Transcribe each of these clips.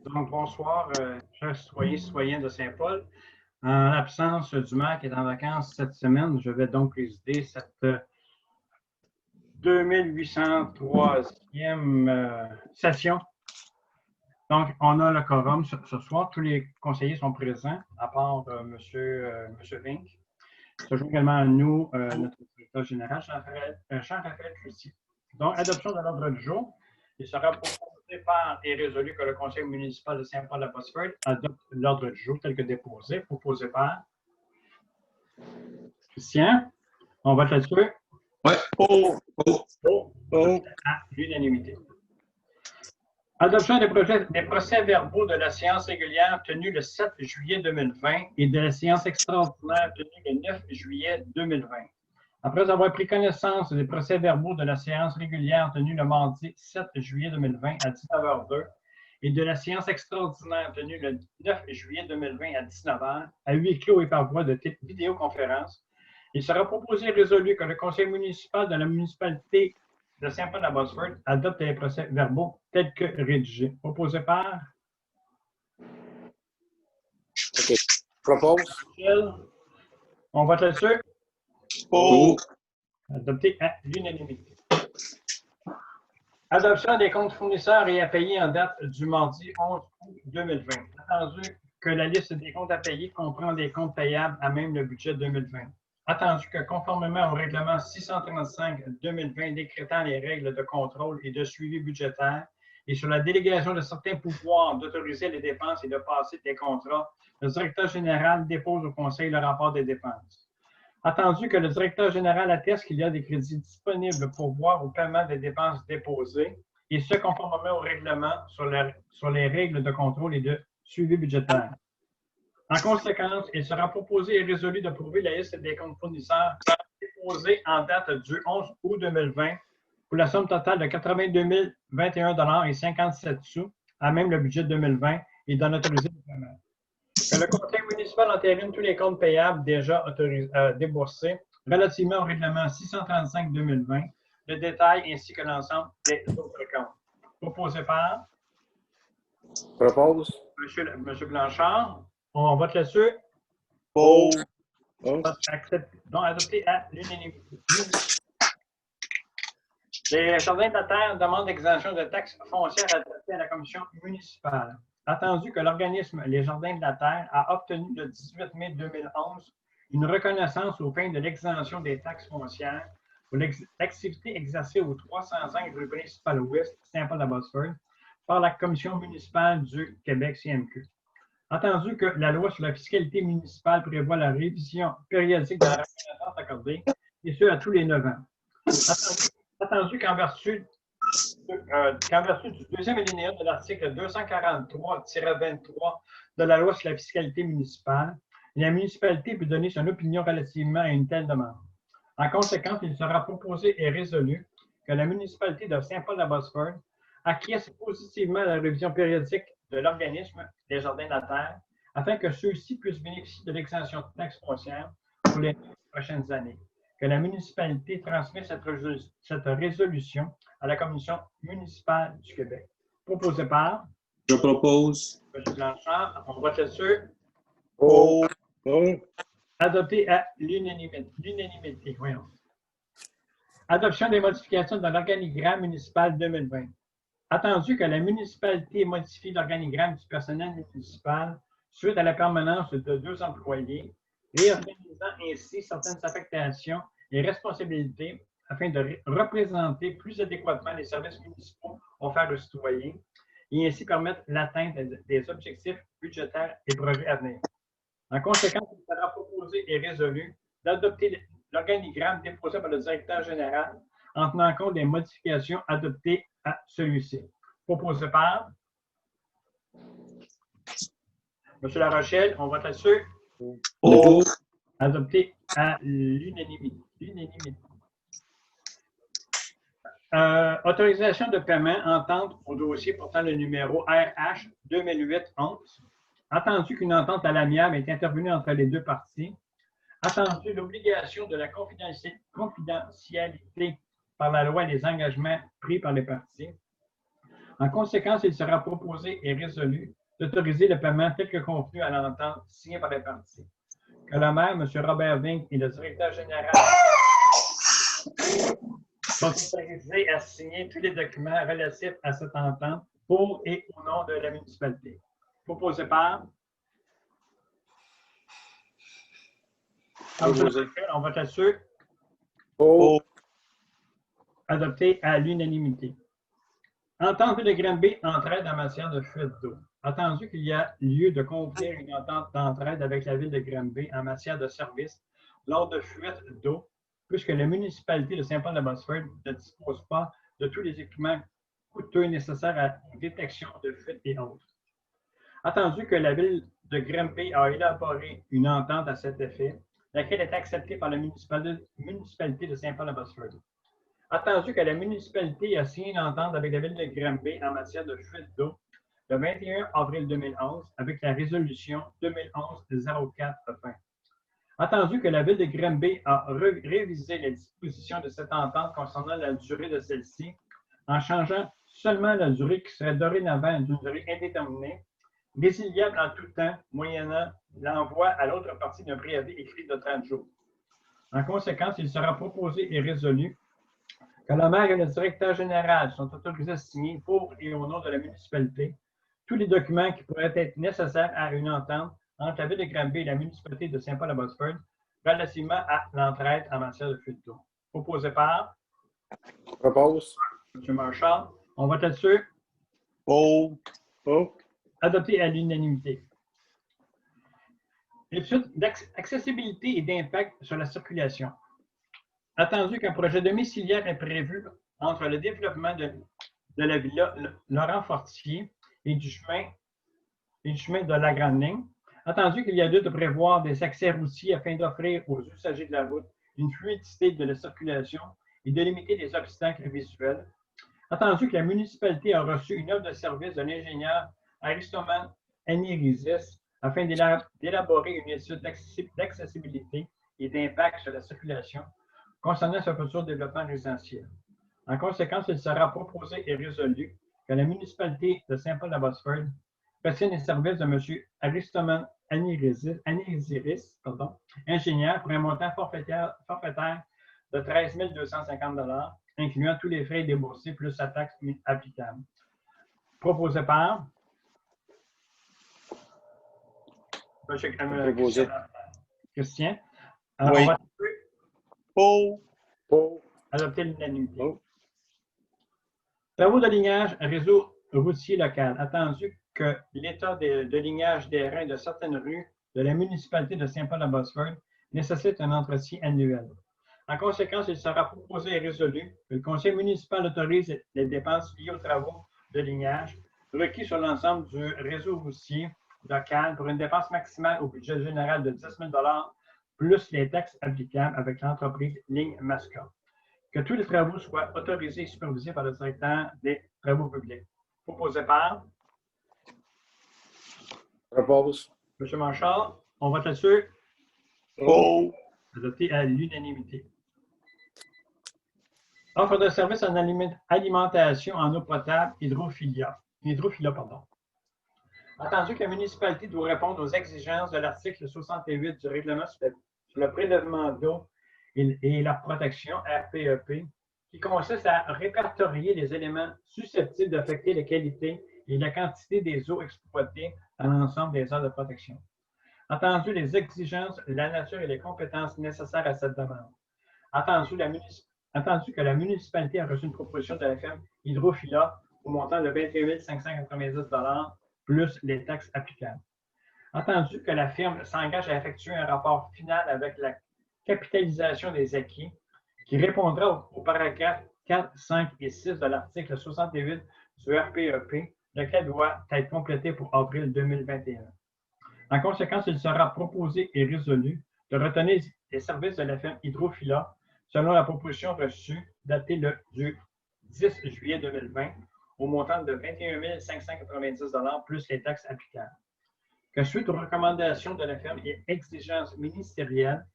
Donc, bonsoir, chers citoyens, citoyennes de Saint-Paul. En l'absence du maire qui est en vacances cette semaine, je vais donc présider cette 2803e session. Donc, on a le quorum ce soir. Tous les conseillers sont présents, à part M. Vink. Se joint également à nous notre directeur général, Jean-Raphaël Cloutier. Donc, adoption de l'ordre du jour. Il sera proposé par et résolu que le conseil municipal de Saint-Paul-la-Bosford adopte l'ordre du jour tel que déposé, proposé par Christian. On vote là-dessus. Oui. À l'unanimité. Adoption des procès-verbaux de la séance régulière tenue le 7 juillet 2020 et de la séance extraordinaire tenue le 9 juillet 2020. Après avoir pris connaissance des procès-verbaux de la séance régulière tenue le mardi 7 juillet 2020 à 19h02 et de la séance extraordinaire tenue le 9 juillet 2020 à 19h, à huis clos et par voie de vidéoconférence, il sera proposé et résolu que le conseil municipal de la municipalité de Saint-Paul-la-Bosford adopte les procès-verbaux tels que rédigés. Proposé par? OK. Propose. On vote là-dessus? Adopté à l'unanimité. Adoption des comptes fournisseurs et à payer en date du mardi 11 août 2020. Attendu que la liste des comptes à payer comprend des comptes payables à même le budget 2020. Attendu que, conformément au règlement 635-2020 décrétant les règles de contrôle et de suivi budgétaire et sur la délégation de certains pouvoirs d'autoriser les dépenses et de passer des contrats, le directeur général dépose au Conseil le rapport des dépenses. Attendu que le directeur général atteste qu'il y a des crédits disponibles pour voir au paiement des dépenses déposées, et ce, conformément au règlement sur les règles de contrôle et de suivi budgétaire. En conséquence, il sera proposé et résolu d'approuver la liste des comptes fournisseurs déposés en date du 11 août 2020 pour la somme totale de 82 021,57 $ à même le budget 2020 et d'en autoriser le paiement. Que le conseil municipal entérine tous les comptes payables déjà déboursés relativement au règlement 635-2020, le détail ainsi que l'ensemble des autres comptes. Proposé par? Propose. Monsieur Blanchard. On vote là-dessus? Accepté. Donc, adopté à l'unanimité. Les jardins de la terre demandent l'exemption de taxes foncières adressées à la commission municipale. Attendu que l'organisme Les Jardins de la Terre a obtenu le 18 mai 2011 une reconnaissance aux fins de l'exemption des taxes foncières pour l'activité exercée au 305 rue principale ouest, Saint-Paul-la-Bosford, par la commission municipale du Québec, CMQ. Attendu que la loi sur la fiscalité municipale prévoit la révision périodique de la reconnaissance accordée, et ce, à tous les 9 ans. Attendu qu'en vertu du deuxième alinéa de l'article 243-23 de la loi sur la fiscalité municipale, la municipalité peut donner son opinion relativement à une telle demande. En conséquence, il sera proposé et résolu que la municipalité de Saint-Paul-la-Bosford acquiesce positivement à la révision périodique de l'organisme des Jardins de la Terre afin que ceux-ci puissent bénéficier de l'exemption de taxes foncières pour les prochaines années. Que la municipalité transmet cette résolution à la commission municipale du Québec. Proposé par? Je propose. M. Blanchard. On vote là-dessus. Adopté à l'unanimité. Voyons. Adoption des modifications de l'organigramme municipal 2020. Attendu que la municipalité modifie l'organigramme du personnel municipal suite à la permanence de 2 employés, réorganisant ainsi certaines affectations et responsabilités afin de représenter plus adéquatement les services municipaux offerts aux citoyens et ainsi permettre l'atteinte des objectifs budgétaires et projets à venir. En conséquence, il sera proposé et résolu d'adopter l'organigramme déposé par le directeur général en tenant compte des modifications adoptées à celui-ci. Proposé par? M. Larochelle, on vote là-dessus. Adopté à l'unanimité. Autorisation de paiement, entente au dossier portant le numéro RH 2008-11. Attendu qu'une entente à l'amiable est intervenue entre les deux parties. Attendu l'obligation de la confidentialité par la loi et les engagements pris par les parties. En conséquence, il sera proposé et résolu d'autoriser le paiement tel que contenu à l'entente signé par les parties. Que le maire, M. Robert Vink, et le directeur général sont autorisés à signer tous les documents relatifs à cette entente pour et au nom de la municipalité. Proposé par. Proposé. On vote là-dessus. Pour. Adopté à l'unanimité. Entente de Granby, entraide en matière de fuite d'eau. Attendu qu'il y a lieu de conclure une entente d'entraide avec la ville de Granby en matière de services lors de fuites d'eau, puisque la municipalité de Saint-Paul-de-Bosford ne dispose pas de tous les équipements coûteux nécessaires à la détection de fuites et autres. Attendu que la ville de Granby a élaboré une entente à cet effet, laquelle est acceptée par la municipalité de Saint-Paul-de-Bosford. Attendu que la municipalité a signé une entente avec la ville de Granby en matière de fuite d'eau le 21 avril 2011 avec la résolution 2011-04-20. Attendu que la ville de Granby a révisé les dispositions de cette entente concernant la durée de celle-ci en changeant seulement la durée qui serait dorénavant d'une durée indéterminée, résiliable en tout temps, moyennant l'envoi à l'autre partie d'un préavis écrit de 30 jours. En conséquence, il sera proposé et résolu que le maire et le directeur général sont autorisés à signer pour et au nom de la municipalité tous les documents qui pourraient être nécessaires à une entente entre la ville de Granby et la municipalité de Saint-Paul-de-Bosford relativement à l'entraide en matière de fuite d'eau. Proposé par. Propose. M. Marchal. On vote là-dessus. Pour. Adopté à l'unanimité. Étude d'accessibilité et d'impact sur la circulation. Attendu qu'un projet domiciliaire est prévu entre le développement de la villa Laurent-Fortier et du chemin de la Grande Ligne, attendu qu'il y a lieu de prévoir des accès routiers afin d'offrir aux usagers de la route une fluidité de la circulation et de limiter les obstacles visuels, attendu que la municipalité a reçu une offre de service de l'ingénieur Aristoman Anirizis afin d'élaborer une étude d'accessibilité et d'impact sur la circulation concernant ce futur développement résidentiel. En conséquence, il sera proposé et résolu que la municipalité de Saint-Paul-de-Bosford retienne les services de M. Aristoman Anirizis, ingénieur, pour un montant forfaitaire de 13 250 $, incluant tous les frais déboursés plus sa taxe applicable. Proposé par. Proposé. Christian. Oui. On va Pour. adopter l'unanimité. Oh. Travaux de lignage réseau routier local. Attendu que l'état de lignage des reins de certaines rues de la municipalité de Saint-Paul-de-Bosford nécessite un entretien annuel. En conséquence, il sera proposé et résolu que le conseil municipal autorise les dépenses liées aux travaux de lignage requis sur l'ensemble du réseau routier local pour une dépense maximale au budget général de 10 000 $ plus les taxes applicables avec l'entreprise Ligne Masca. Que tous les travaux soient autorisés et supervisés par le directeur des travaux publics. Proposé par. Propose. M. Marchal. On vote là-dessus. Pour. Adopté à l'unanimité. Offre de services en alimentation en eau potable, hydrophilia. Attendu que la municipalité doit répondre aux exigences de l'article 68 du règlement sur le prélèvement d'eau et la protection, RPEP, qui consiste à répertorier les éléments susceptibles d'affecter la qualité et la quantité des eaux exploitées dans l'ensemble des aires de protection. Attendu les exigences, la nature et les compétences nécessaires à cette demande. Attendu que la municipalité a reçu une proposition de la firme Hydrophilia au montant de 21 590 $ plus les taxes applicables. Attendu que la firme s'engage à effectuer un rapport final avec la capitalisation des acquis qui répondra au paragraphe 4, 5 et 6 de l'article 68 du RPEP, lequel doit être complété pour avril 2021. En conséquence, il sera proposé et résolu de retenir les services de la firme Hydrophilia selon la proposition reçue datée du 10 juillet 2020 au montant de 21 590 $ plus les taxes applicables. Que suite aux recommandations de la firme et exigences ministérielles,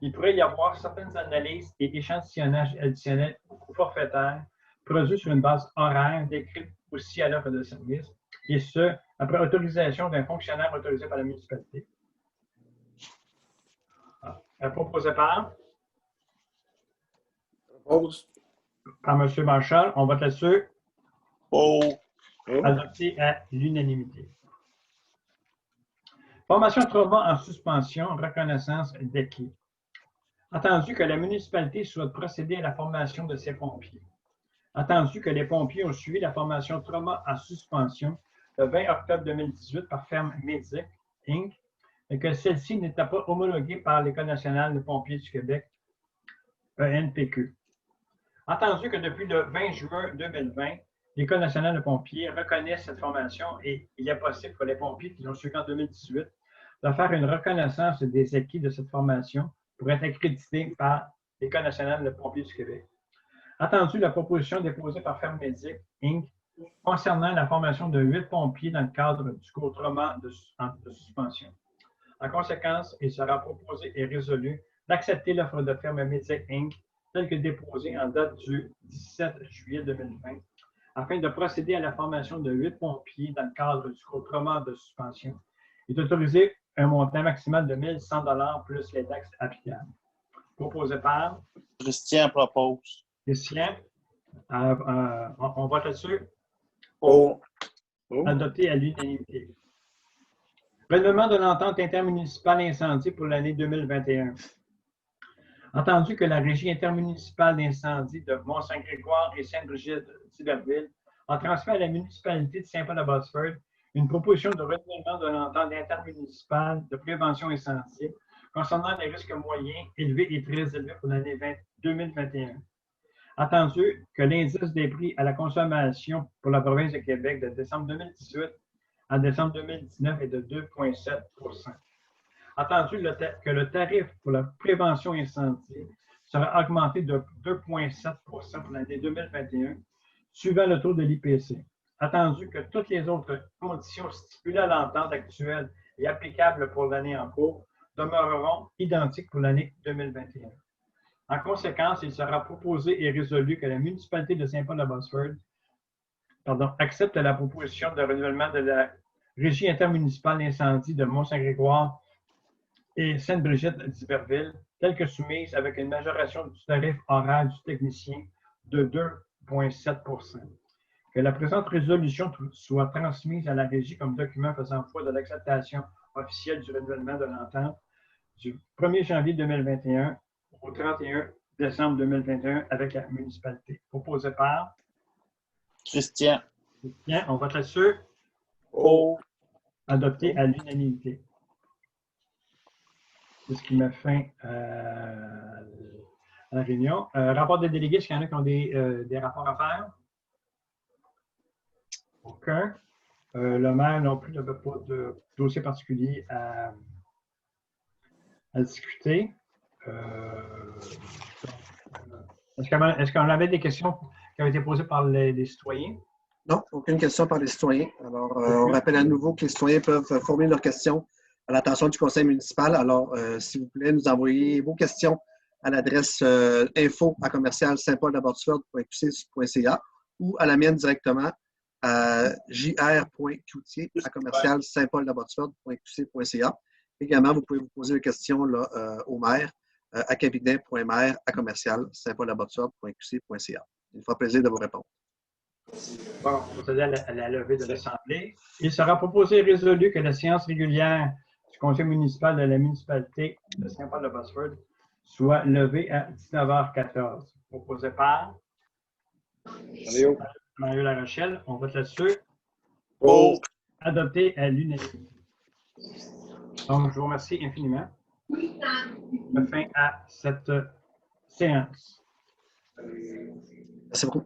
il pourrait y avoir certaines analyses et échantillonnages additionnels ou forfaitaires produit sur une base horaire décrite aussi à l'offre de service, et ce, après autorisation d'un fonctionnaire autorisé par la municipalité. Proposé par M. Marchal. On vote là-dessus. Adopté à l'unanimité. Formation trauma en suspension, reconnaissance d'acquis. Attendu que la municipalité souhaite procéder à la formation de ses pompiers. Attendu que les pompiers ont suivi la formation trauma en suspension le 20 octobre 2018 par Ferme Médic, Inc., et que celle-ci n'était pas homologuée par l'École nationale de pompiers du Québec, ENPQ. Attendu que depuis le 20 juin 2020, l'École nationale de pompiers reconnaît cette formation et il est possible pour les pompiers qui l'ont suivi en 2018 de faire une reconnaissance des acquis de cette formation pour être accrédités par l'École nationale de pompiers du Québec. Attendu la proposition déposée par Ferme Médic, Inc., concernant la formation de 8 pompiers dans le cadre du cours trauma de suspension. En conséquence, il sera proposé et résolu d'accepter l'offre de Ferme Médic, Inc., telle que déposée en date du 17 juillet 2020, afin de procéder à la formation de 8 pompiers dans le cadre du cours trauma de suspension et d'autoriser un montant maximal de 1 100 $ plus les taxes applicables. Proposé par Christian propose. Christian. On vote là-dessus. Adopté à l'unanimité. Renouvellement de l'entente intermunicipale incendie pour l'année 2021. Entendu que la Régie intermunicipale d'incendie de Mont-Saint-Grégoire et Sainte-Brigitte-d'Iberville a transmis à la municipalité de Saint-Paul-de-Botsford une proposition de renouvellement de l'entente intermunicipale de prévention incendie concernant les risques moyens, élevés et très élevés pour l'année 2021. Attendu que l'indice des prix à la consommation pour la province de Québec de décembre 2018 à décembre 2019 est de 2,7 %. Attendu que le tarif pour la prévention incendie sera augmenté de 2,7 % pour l'année 2021, suivant le taux de l'IPC. Attendu que toutes les autres conditions stipulées à l'entente actuelle et applicables pour l'année en cours demeureront identiques pour l'année 2021. En conséquence, il sera proposé et résolu que la municipalité de Saint-Paul-de-Botsford accepte la proposition de renouvellement de la Régie intermunicipale d'incendie de Mont-Saint-Grégoire et Sainte-Brigitte-d'Iberville, telle que soumise avec une majoration du tarif horaire du technicien de 2,7 %. Que la présente résolution soit transmise à la Régie comme document faisant foi de l'acceptation officielle du renouvellement de l'entente du 1er janvier 2021 au 31 décembre 2021 avec la municipalité. Proposé par Christian. Christian. On vote là-dessus. Adopté à l'unanimité. C'est ce qui met fin à la réunion. Rapport des délégués, est-ce qu'il y en a qui ont des rapports à faire? Aucun. Le maire non plus n'avait pas de dossier particulier à discuter. Est-ce qu'on avait des questions qui avaient été posées par les citoyens? Non, aucune question par les citoyens. Alors, on rappelle à nouveau que les citoyens peuvent formuler leurs questions à l'attention du conseil municipal. Alors, s'il vous plaît, nous envoyez vos questions à l'adresse info@saintpauldabotsford.qc.ca ou à la mienne directement à jr.cloutier@saintpauldabotsford.qc.ca. Également, vous pouvez vous poser des questions là, au maire à cabinet.maire@saintpauldabotsford.qc.ca. Il me fera plaisir de vous répondre. Bon, on procède à la levée de l'Assemblée. Il sera proposé et résolu que la séance régulière du conseil municipal de la municipalité de Saint-Paul-de-Botsford soit levée à 19h14. Proposé par Mario Larochelle. On vote là-dessus. Adopté à l'unanimité. Donc, je vous remercie infiniment. Je mets fin à cette séance. Merci beaucoup.